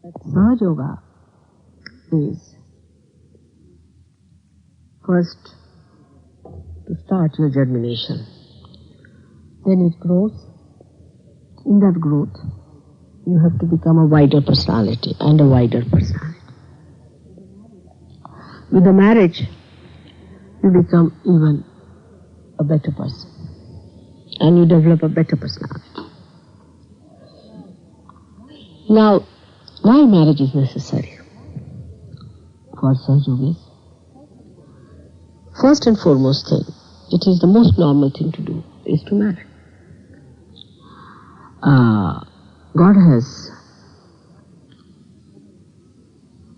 Sahaja Yoga is first to start your germination. Then it grows. In that growth, you have to become a wider personality and a wider personality. With the marriage, you become even a better person and you develop a better personality. Now, why marriage is necessary for Sahaja Yogis? First and foremost thing, it is the most normal thing to do, is to marry. God has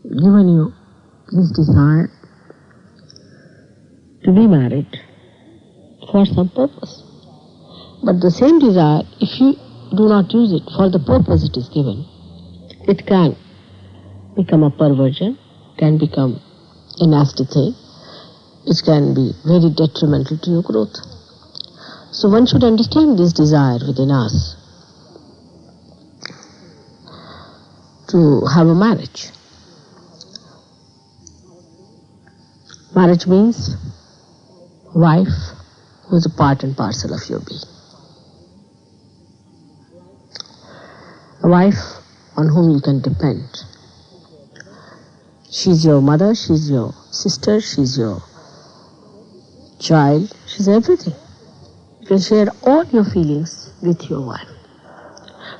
given you this desire to be married for some purpose. But the same desire, if you do not use it for the purpose it is given, it can become a perversion, can become a nasty thing. It can be very detrimental to your growth. So one should understand this desire within us to have a marriage. Marriage means wife who is a part and parcel of your being. A wife on whom you can depend. She's your mother, she's your sister, she's your child, she's everything. You can share all your feelings with your wife.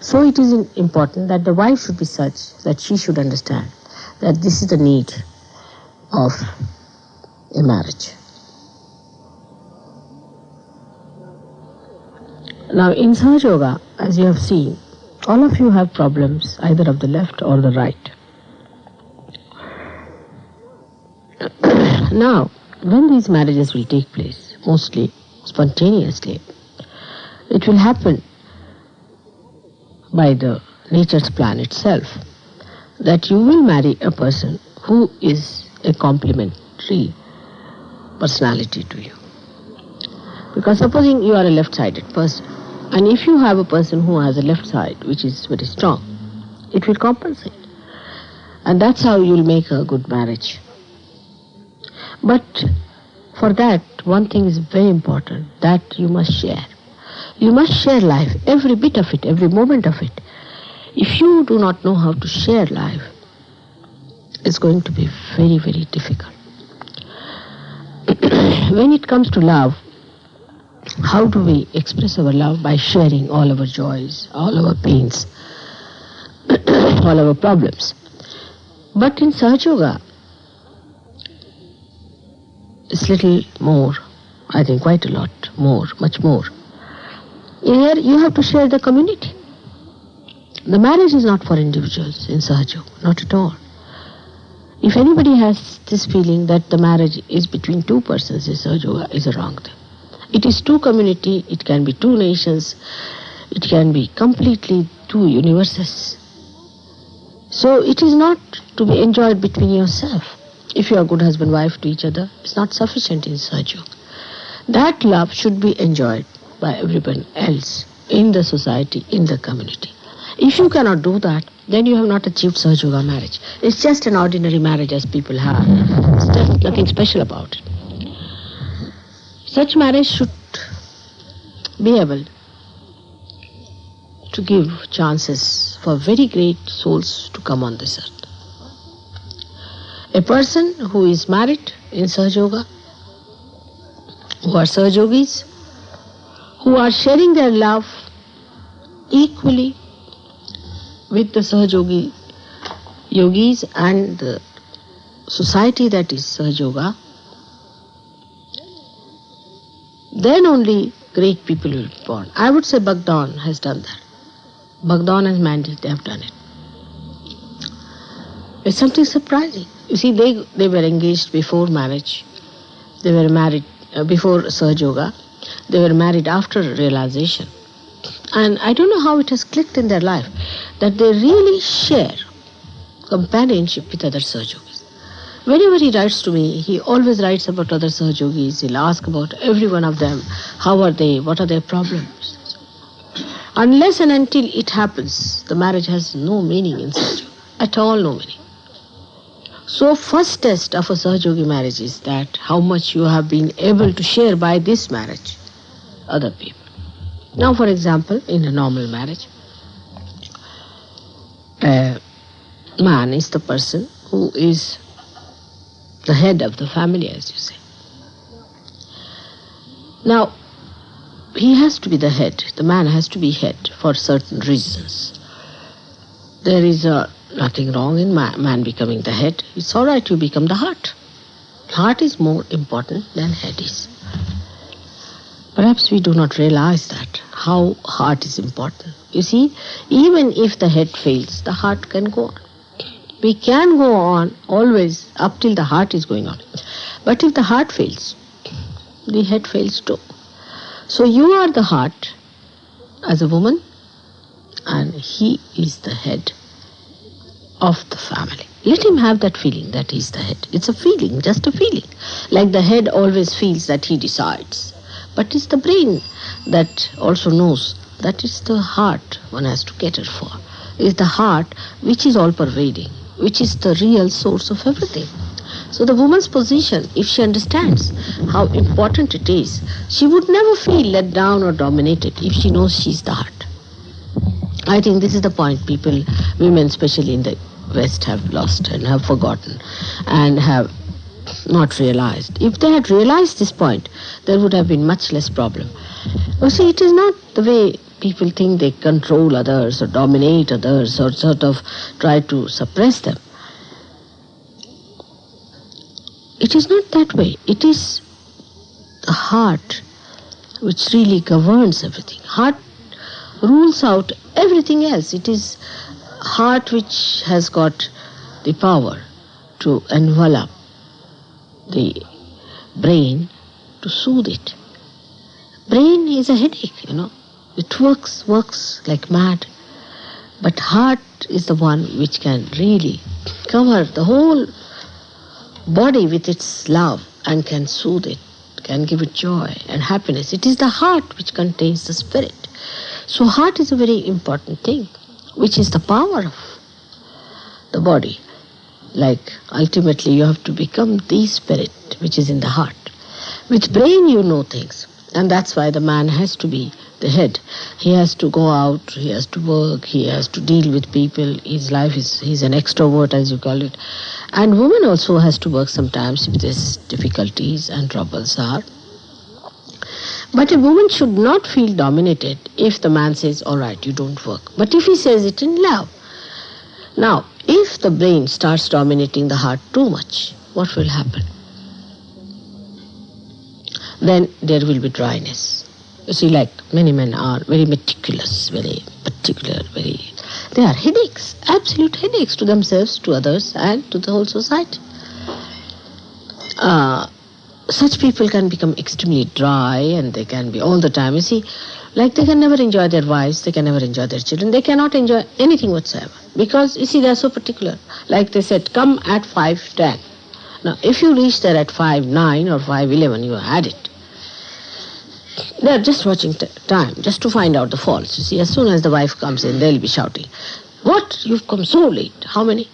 So it is important that the wife should be such that she should understand that this is the need of a marriage. Now in Sahaja Yoga, as you have seen, all of you have problems either of the left or the right. Now, when these marriages will take place, mostly spontaneously, it will happen by the nature's plan itself, that you will marry a person who is a complementary personality to you. Because supposing you are a left-sided person, and if you have a person who has a left side which is very strong, it will compensate. And that's how you will make a good marriage. But for that, one thing is very important, that you must share. You must share life, every bit of it, every moment of it. If you do not know how to share life, it's going to be very, very difficult. When it comes to love, how do we express our love? By sharing all our joys, all our pains, all our problems. But in Sahaja Yoga, it's little more, I think quite a lot more, much more. Here you have to share the community. The marriage is not for individuals in Sahaja Yoga, not at all. If anybody has this feeling that the marriage is between two persons in Sahaja Yoga, is a wrong thing. It is two community, it can be two nations, it can be completely two universes. So it is not to be enjoyed between yourself. If you are good husband-wife to each other, it's not sufficient in Sahaja Yoga. That love should be enjoyed by everyone else in the society, in the community. If you cannot do that, then you have not achieved Sahaja Yoga marriage. It's just an ordinary marriage as people have. It's just nothing special about it. Such marriage should be able to give chances for very great souls to come on this earth. A person who is married in Sahaja Yoga, who are Sahaja Yogis, who are sharing their love equally with the Sahaja Yogi yogis and the society that is Sahaja Yoga, then only great people will be born. I would say Bhagwan has done that. Bhagwan and Mandy, they have done it. It's something surprising. You see, they were engaged before marriage. They were married before Sahaja Yoga. They were married after realization. And I don't know how it has clicked in their life that they really share companionship with other Sahaja Yogis. Whenever he writes to me, he always writes about other Sahaja Yogis. He'll ask about every one of them. How are they? What are their problems? Unless and until it happens, the marriage has no meaning in Sahaja Yoga. At all no meaning. So first test of a Sahajogi marriage is that how much you have been able to share by this marriage other people. Now for example, in a normal marriage, a man is the person who is the head of the family, as you say. Now, he has to be the head. The man has to be head for certain reasons. There is nothing wrong in man becoming the head. It's all right, you become the heart. Heart is more important than head is. Perhaps we do not realize that, how heart is important. You see, even if the head fails, the heart can go on. We can go on always up till the heart is going on. But if the heart fails, the head fails too. So you are the heart as a woman, and he is the head of the family. Let him have that feeling that he is the head. It's a feeling, just a feeling. Like the head always feels that he decides. But it's the brain that also knows that it's the heart one has to cater for. It's the heart which is all pervading, which is the real source of everything. So the woman's position, if she understands how important it is, she would never feel let down or dominated if she knows she's the heart. I think this is the point people, women especially in the West, have lost and have forgotten and have not realized. If they had realized this point, there would have been much less problem. You see, it is not the way people think they control others or dominate others or sort of try to suppress them. It is not that way. It is the heart which really governs everything. Heart rules out everything else. It is heart which has got the power to envelop the brain, to soothe it. Brain is a headache, It works like mad. But heart is the one which can really cover the whole body with its love and can soothe it, can give it joy and happiness. It is the heart which contains the spirit. So heart is a very important thing, which is the power of the body. Like ultimately you have to become the spirit which is in the heart. With brain you know things, and that's why the man has to be the head. He has to go out, he has to work, he has to deal with people. His life is, he's an extrovert as you call it. And woman also has to work sometimes if there's difficulties and troubles are. But a woman should not feel dominated if the man says, all right, you don't work. But if he says it in love. Now, if the brain starts dominating the heart too much, what will happen? Then there will be dryness. You see, like many men are very meticulous, very particular, they are headaches, absolute headaches to themselves, to others, and to the whole society. Such people can become extremely dry, and they can be all the time, you see, like they can never enjoy their wives, they can never enjoy their children, they cannot enjoy anything whatsoever. Because, you see, they are so particular. Like they said, come at 5:10. Now, if you reach there at 5:09 or 5:11, you had it. They are just watching time, just to find out the faults. You see, as soon as the wife comes in, they'll be shouting, what? You've come so late. How many?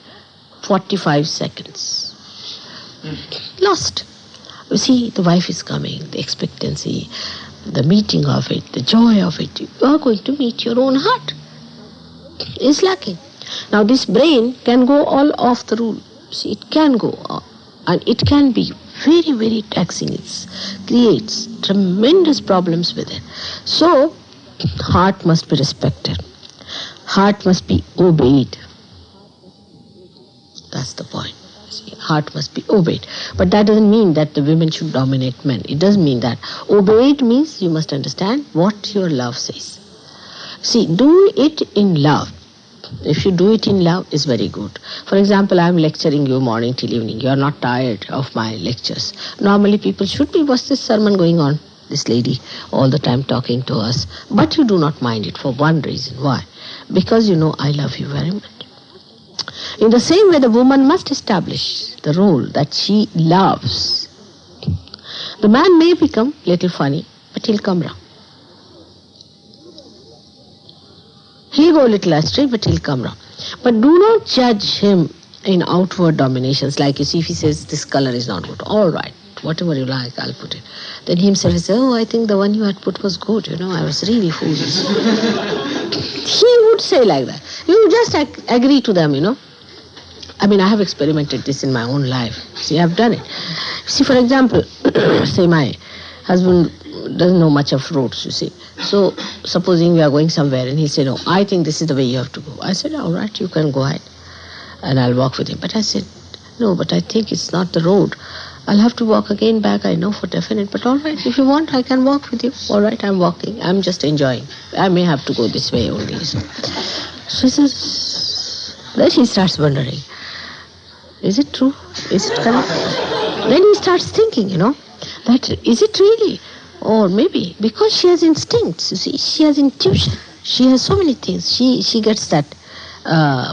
45 seconds. Lost. You see, the wife is coming, the expectancy, the meeting of it, the joy of it. You are going to meet your own heart. It's lacking. Now, this brain can go all off the rule. See, it can go off. And it can be very, very taxing. It creates tremendous problems with it. So, heart must be respected. Heart must be obeyed. That's the point. See, heart must be obeyed. But that doesn't mean that the women should dominate men. It doesn't mean that. Obeyed means you must understand what your love says. See, do it in love. If you do it in love, it's very good. For example, I'm lecturing you morning till evening. You are not tired of my lectures. Normally people should be, what's this sermon going on? This lady all the time talking to us. But you do not mind it for one reason. Why? Because you know I love you very much. In the same way, the woman must establish the role that she loves. The man may become little funny, but he'll come round. He'll go a little astray, but he'll come round. But do not judge him in outward dominations. Like you see, if he says this color is not good, all right, whatever you like, I'll put it. Then he himself will say, oh, I think the one you had put was good, I was really foolish. He would say like that. You just agree to them, I mean, I have experimented this in my own life. See, I've done it. See, for example, say my husband doesn't know much of roads, you see. So, supposing we are going somewhere and he said, no, I think this is the way you have to go. I said, all right, you can go ahead. And I'll walk with him. But I said, no, but I think it's not the road. I'll have to walk again back, I know for definite. But all right, if you want, I can walk with you. All right, I'm walking. I'm just enjoying. I may have to go this way only. So he says, then he starts wondering, is it true? Is it correct? Then he starts thinking, that is it really? Or maybe because she has instincts, you see, she has intuition. She has so many things. She gets that,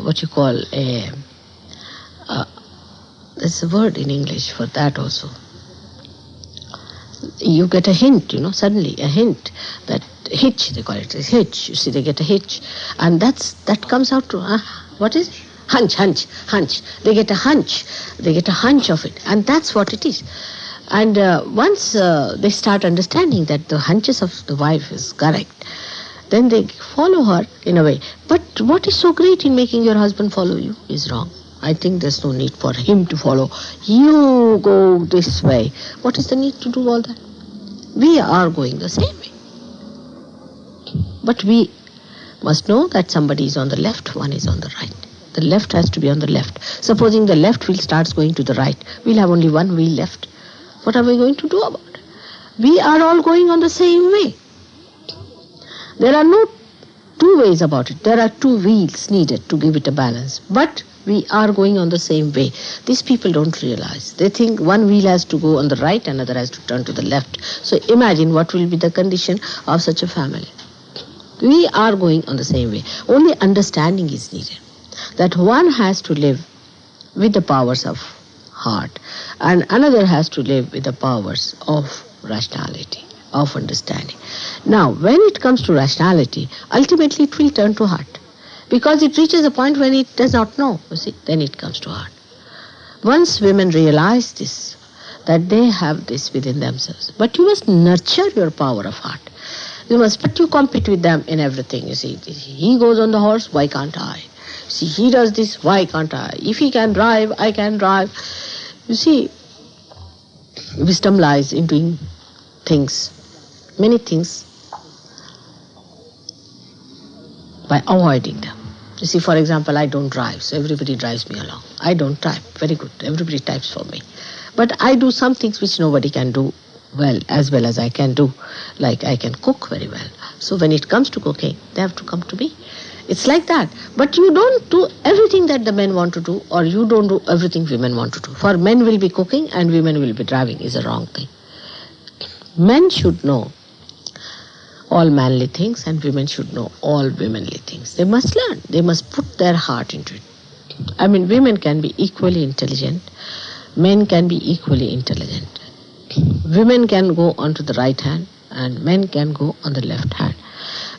what you call there's a word in English for that also. You get a hint, suddenly a hint. That hitch, they call it a hitch. You see, they get a hitch. And that comes out to, what is it? Hunch. They get a hunch. They get a hunch of it. And that's what it is. And once they start understanding that the hunches of the wife is correct, then they follow her in a way. But what is so great in making your husband follow you is wrong. I think there's no need for him to follow. You go this way. What is the need to do all that? We are going the same way. But we must know that somebody is on the left, one is on the right. The left has to be on the left. Supposing the left wheel starts going to the right, we'll have only one wheel left. What are we going to do about it? We are all going on the same way. There are no two ways about it. There are two wheels needed to give it a balance. But we are going on the same way. These people don't realize. They think one wheel has to go on the right, another has to turn to the left. So imagine what will be the condition of such a family. We are going on the same way. Only understanding is needed. That one has to live with the powers of heart and another has to live with the powers of rationality, of understanding. Now, when it comes to rationality, ultimately it will turn to heart. Because it reaches a point when it does not know, you see, then it comes to heart. Once women realize this, that they have this within themselves, but you must nurture your power of heart. But you compete with them in everything, you see. He goes on the horse, why can't I? See, he does this, why can't I? If he can drive, I can drive. You see, wisdom lies in doing things, many things, by avoiding them. You see, for example, I don't drive, so everybody drives me along. I don't type, very good, everybody types for me. But I do some things which nobody can do well as I can do. Like I can cook very well. So when it comes to cooking, they have to come to me. It's like that. But you don't do everything that the men want to do, or you don't do everything women want to do. For men will be cooking and women will be driving is a wrong thing. Men should know all manly things and women should know all womanly things. They must learn. They must put their heart into it. I mean, women can be equally intelligent. Men can be equally intelligent. Women can go onto the right hand and men can go on the left hand.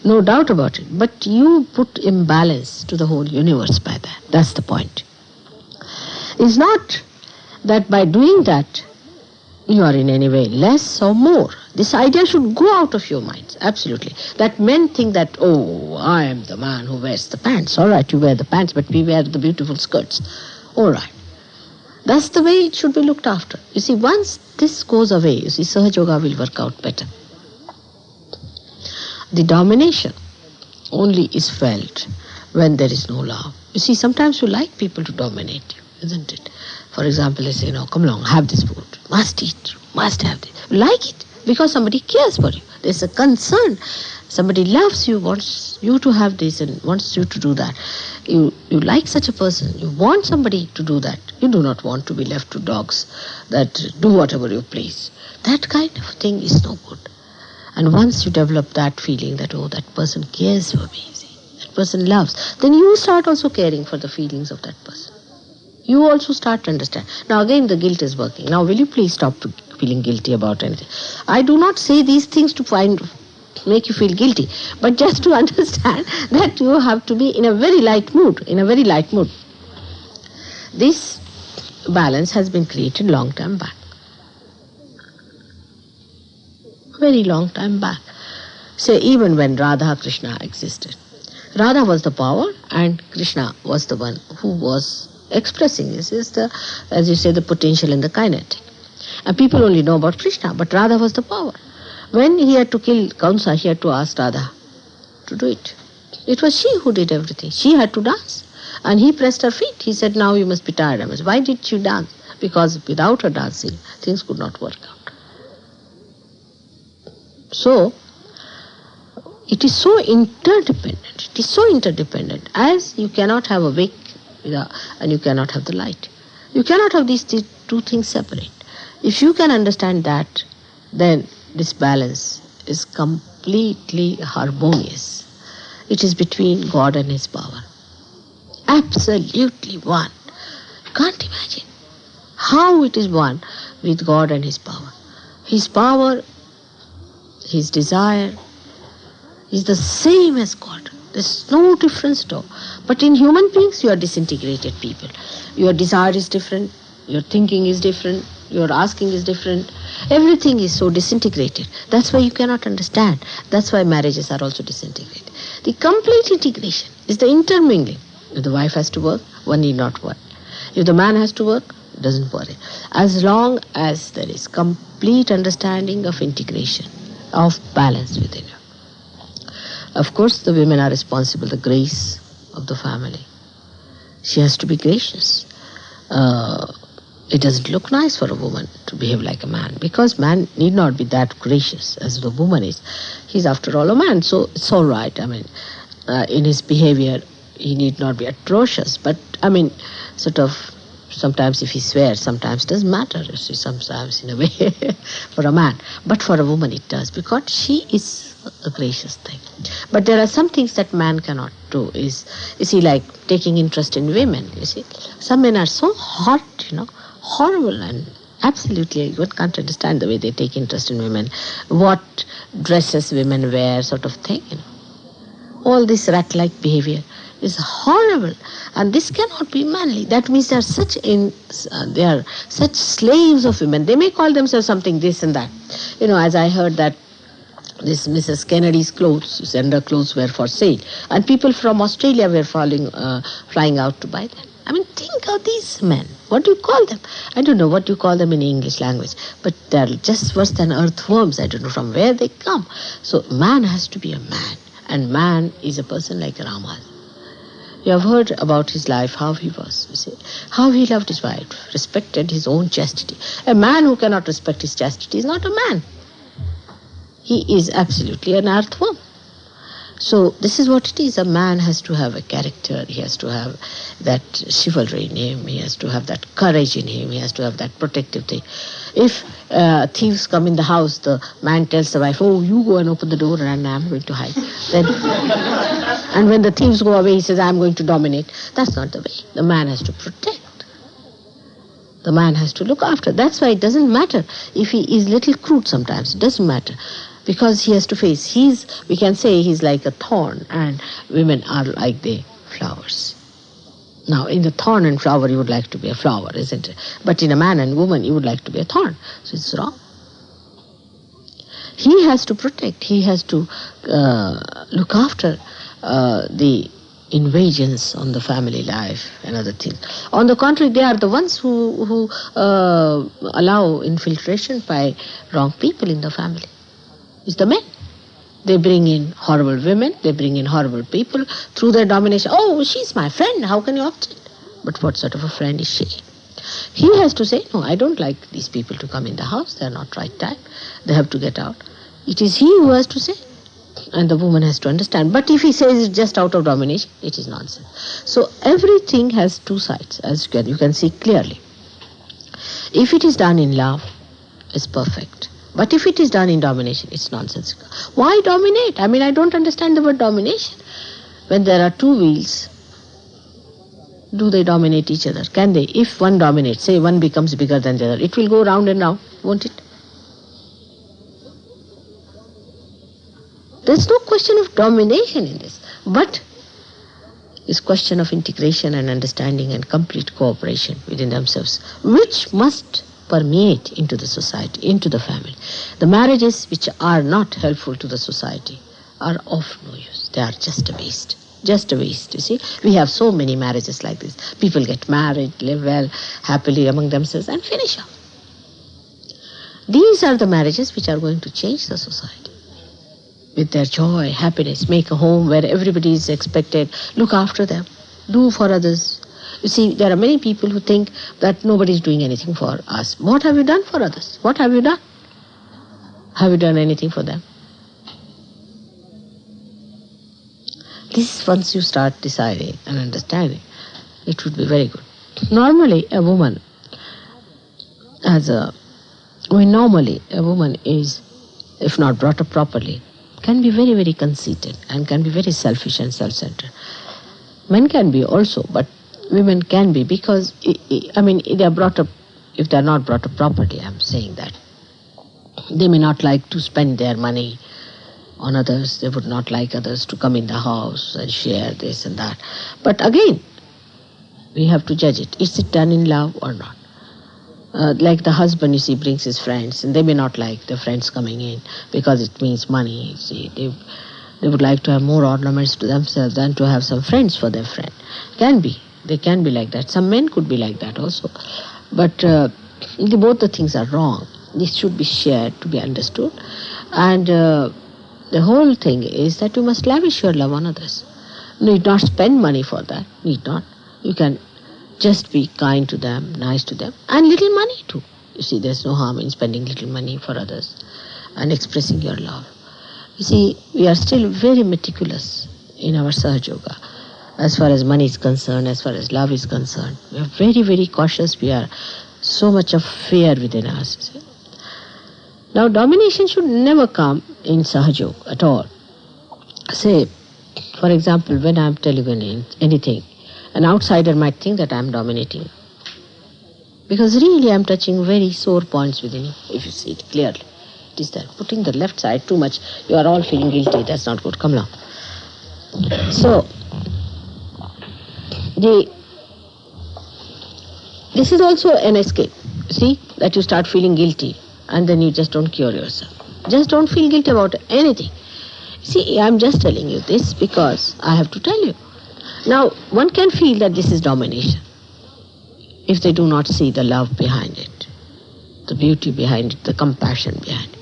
No doubt about it. But you put imbalance to the whole universe by that. That's the point. It's not that by doing that you are in any way less or more. This idea should go out of your minds, absolutely. That men think that, oh, I am the man who wears the pants. All right, you wear the pants, but we wear the beautiful skirts. All right. That's the way it should be looked after. You see, once this goes away, you see, Sahaja Yoga will work out better. The domination only is felt when there is no love. You see, sometimes you like people to dominate you, isn't it? For example, they say, no, come along, have this food. Must eat, must have this. You like it because somebody cares for you. There's a concern. Somebody loves you, wants you to have this and wants you to do that. You like such a person. You want somebody to do that. You do not want to be left to dogs that do whatever you please. That kind of thing is no good. And once you develop that feeling that, oh, that person cares for me, see, that person loves, then you start also caring for the feelings of that person. You also start to understand. Now again the guilt is working. Now will you please stop feeling guilty about anything? I do not say these things to find make you feel guilty, but just to understand that you have to be in a very light mood, This balance has been created long time back. Very long time back. Say even when Radha Krishna existed. Radha was the power and Krishna was the one who was expressing this is the, as you say, the potential and the kinetic. And people only know about Krishna, but Radha was the power. When he had to kill Kamsa, he had to ask Radha to do it. It was she who did everything. She had to dance. And he pressed her feet. He said, now you must be tired. Why did you dance? Because without her dancing, things could not work out. So, it is so interdependent. It is so interdependent. As you cannot have a wick and you cannot have the light. You cannot have these two things separate. If you can understand that, then this balance is completely harmonious. It is between God and His power. Absolutely one. You can't imagine how it is one with God and His power. His power, His desire is the same as God. There's no difference at all. But in human beings, you are disintegrated people. Your desire is different, your thinking is different, your asking is different. Everything is so disintegrated. That's why you cannot understand. That's why marriages are also disintegrated. The complete integration is the intermingling. If the wife has to work, one need not work. If the man has to work, it doesn't worry. As long as there is complete understanding of integration, of balance within you. Of course, the women are responsible, the grace of the family. She has to be gracious. It doesn't look nice for a woman to behave like a man, because man need not be that gracious as the woman is. He's after all a man, so it's all right. In his behavior, he need not be atrocious, but sort of, sometimes if he swears, sometimes it doesn't matter. You see, sometimes in a way for a man, but for a woman it does, because she is a gracious thing. But there are some things that man cannot do. You see, like taking interest in women. You see, some men are so hot, horrible, and absolutely one can't understand the way they take interest in women, what dresses women wear, sort of thing. All this rat-like behavior is horrible, and this cannot be manly. That means they are such slaves of women. They may call themselves something this and that. As I heard that this Mrs. Kennedy's clothes, underclothes were for sale, and people from Australia were flying out to buy them. Think of these men. What do you call them? I don't know what you call them in English language, but they're just worse than earthworms. I don't know from where they come. So man has to be a man, and man is a person like Rama. You have heard about his life, how he was, you see, how he loved his wife, respected his own chastity. A man who cannot respect his chastity is not a man. He is absolutely an earthworm. So this is what it is. A man has to have a character. He has to have that chivalry in him. He has to have that courage in him. He has to have that protective thing. If thieves come in the house, the man tells the wife, "Oh, you go and open the door and I'm going to hide." Then, and when the thieves go away, he says, "I'm going to dominate." That's not the way. The man has to protect. The man has to look after. That's why it doesn't matter if he is little crude sometimes. It doesn't matter. Because he has to face, we can say he's like a thorn, and women are like the flowers. Now, in the thorn and flower, you would like to be a flower, isn't it? But in a man and woman, you would like to be a thorn. So it's wrong. He has to protect. He has to look after the invasions on the family life and other things. On the contrary, they are the ones who allow infiltration by wrong people in the family. It's the men. They bring in horrible women, they bring in horrible people through their domination. "Oh, she's my friend, how can you object?" But what sort of a friend is she? He has to say, "No, I don't like these people to come in the house, they're not right time, they have to get out." It is he who has to say, and the woman has to understand. But if he says it's just out of domination, it is nonsense. So everything has two sides, as you can see clearly. If it is done in love, it's perfect. But if it is done in domination, it's nonsensical. Why dominate? I don't understand the word domination. When there are two wheels, do they dominate each other? Can they? If one dominates, say one becomes bigger than the other, it will go round and round, won't it? There's no question of domination in this, but it's question of integration and understanding and complete cooperation within themselves, which must permeate into the society, into the family. The marriages which are not helpful to the society are of no use. They are just a waste. Just a waste, you see. We have so many marriages like this. People get married, live well, happily among themselves, and finish up. These are the marriages which are going to change the society. With their joy, happiness, make a home where everybody is expected, look after them, do for others. You see, there are many people who think that nobody is doing anything for us. What have you done for others? What have you done? Have you done anything for them? This, once you start deciding and understanding, it would be very good. Normally, a woman is, if not brought up properly, can be very, very conceited and can be very selfish and self-centered. Men can be also, but women can be because, they are brought up, if they are not brought up properly, I'm saying that. They may not like to spend their money on others. They would not like others to come in the house and share this and that. But again, we have to judge it. Is it done in love or not? Like the husband, you see, brings his friends, and they may not like the friends coming in because it means money. You see, they would like to have more ornaments to themselves than to have some friends for their friend. They can be like that. Some men could be like that also. But both the things are wrong. This should be shared to be understood. And the whole thing is that you must lavish your love on others. Need not spend money for that. Need not. You can just be kind to them, nice to them, and little money too. You see, there's no harm in spending little money for others and expressing your love. You see, we are still very meticulous in our Sahaja Yoga as far as money is concerned, as far as love is concerned. We are very, very cautious. We are so much of fear within us. Now, domination should never come in Sahaja Yoga at all. Say, for example, when I'm telling you anything, an outsider might think that I'm dominating. Because really I'm touching very sore points within you, if you see it clearly. It is that putting the left side too much, you are all feeling guilty. That's not good. Come along. So, this is also an escape. See, that you start feeling guilty and then you just don't cure yourself. Just don't feel guilty about anything. See, I'm just telling you this because I have to tell you. Now, one can feel that this is domination if they do not see the love behind it, the beauty behind it, the compassion behind it.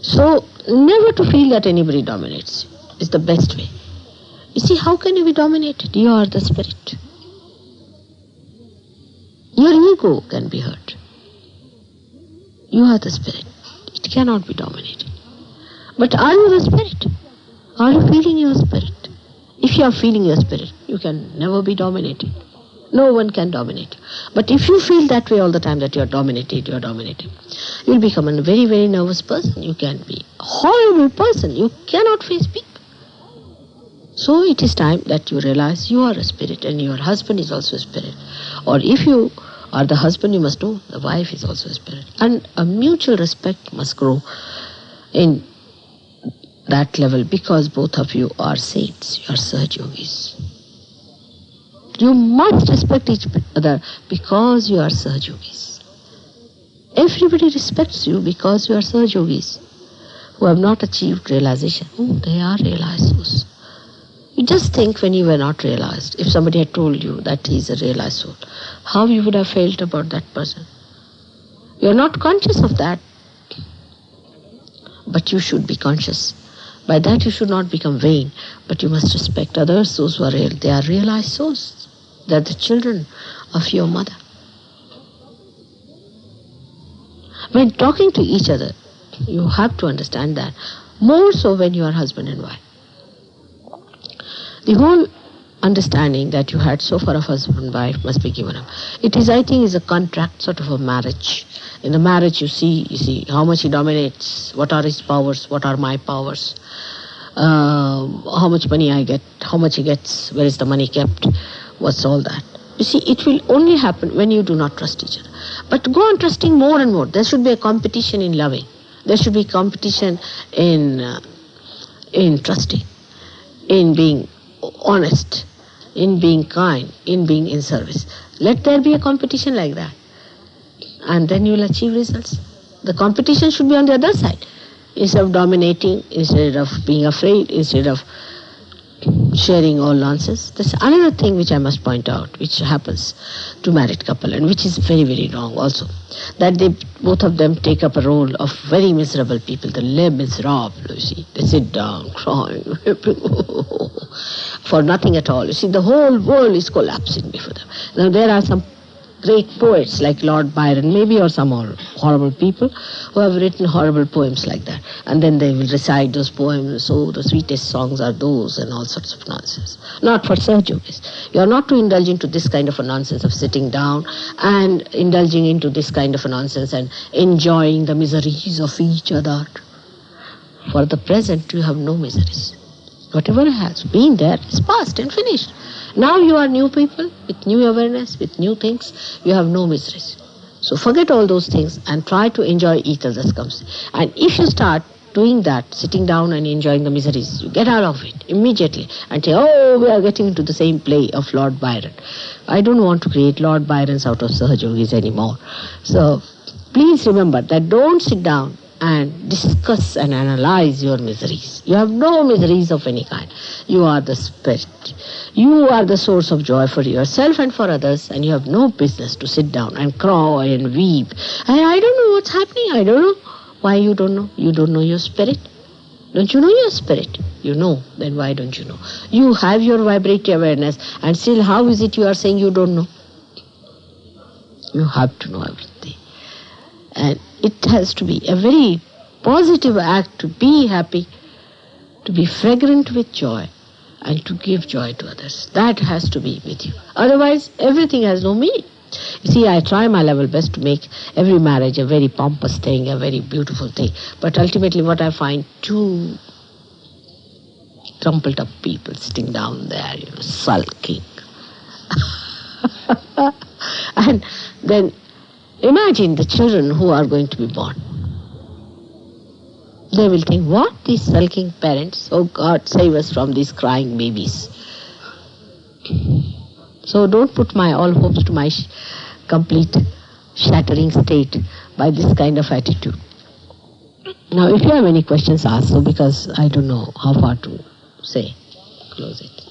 So, never to feel that anybody dominates you is the best way. You see, how can you be dominated? You are the spirit. Your ego can be hurt. You are the spirit. It cannot be dominated. But are you the spirit? Are you feeling your spirit? If you are feeling your spirit, you can never be dominated. No one can dominate. But if you feel that way all the time, that you are dominated, you'll become a very, very nervous person. You can be a horrible person. You cannot face people. So it is time that you realize you are a spirit and your husband is also a spirit. Or if you are the husband, you must know the wife is also a spirit. And a mutual respect must grow in that level because both of you are saints, you are Sahaja Yogis. You must respect each other because you are Sahaja Yogis. Everybody respects you because you are Sahaja Yogis who have not achieved realization. Oh, they are realized souls. You just think when you were not realized, if somebody had told you that he is a realized soul, how you would have felt about that person. You are not conscious of that, but you should be conscious. By that you should not become vain, but you must respect others, those who are real. They are realized souls. They are the children of your mother. When talking to each other, you have to understand that, more so when you are husband and wife. The whole understanding that you had so far of husband and wife must be given up. It is, I think, is a contract, sort of a marriage. In the marriage you see how much he dominates, what are his powers, what are my powers, how much money I get, how much he gets, where is the money kept, what's all that. You see, it will only happen when you do not trust each other. But go on trusting more and more. There should be a competition in loving. There should be competition in in trusting, in being honest, in being kind, in being in service. Let there be a competition like that, and then you will achieve results. The competition should be on the other side. Instead of dominating, instead of being afraid, instead of sharing all nonsense. That's another thing which I must point out, which happens to married couple, and which is very, very wrong also. That they, both of them, take up a role of very miserable people. The les miserables, you see. They sit down, crying, for nothing at all. You see, the whole world is collapsing before them. Now there are some great poets like Lord Byron, maybe, or some horrible people who have written horrible poems like that. And then they will recite those poems, so the sweetest songs are those, and all sorts of nonsense. Not for surgeries. You are not to indulge into this kind of a nonsense of sitting down and indulging into this kind of a nonsense and enjoying the miseries of each other. For the present, you have no miseries. Whatever has been there is past and finished. Now you are new people with new awareness, with new things. You have no miseries. So forget all those things and try to enjoy each other's company. And if you start doing that, sitting down and enjoying the miseries, you get out of it immediately and say, oh, we are getting into the same play of Lord Byron. I don't want to create Lord Byrons out of Sahajogis anymore. So please remember that don't sit down and discuss and analyze your miseries. You have no miseries of any kind. You are the spirit. You are the source of joy for yourself and for others, and you have no business to sit down and cry and weep. And I don't know what's happening. I don't know. Why you don't know? You don't know your spirit. Don't you know your spirit? You know. Then why don't you know? You have your vibratory awareness, and still how is it you are saying you don't know? You have to know everything. And it has to be a very positive act to be happy, to be fragrant with joy, and to give joy to others. That has to be with you. Otherwise, everything has no meaning. You see, I try my level best to make every marriage a very pompous thing, a very beautiful thing. But ultimately what I find, two crumpled up people sitting down there, sulking. And then imagine the children who are going to be born. They will think, what? These sulking parents? Oh God, save us from these crying babies. So don't put my all hopes to my complete shattering state by this kind of attitude. Now, if you have any questions, ask, so because I don't know how far to say. Close it.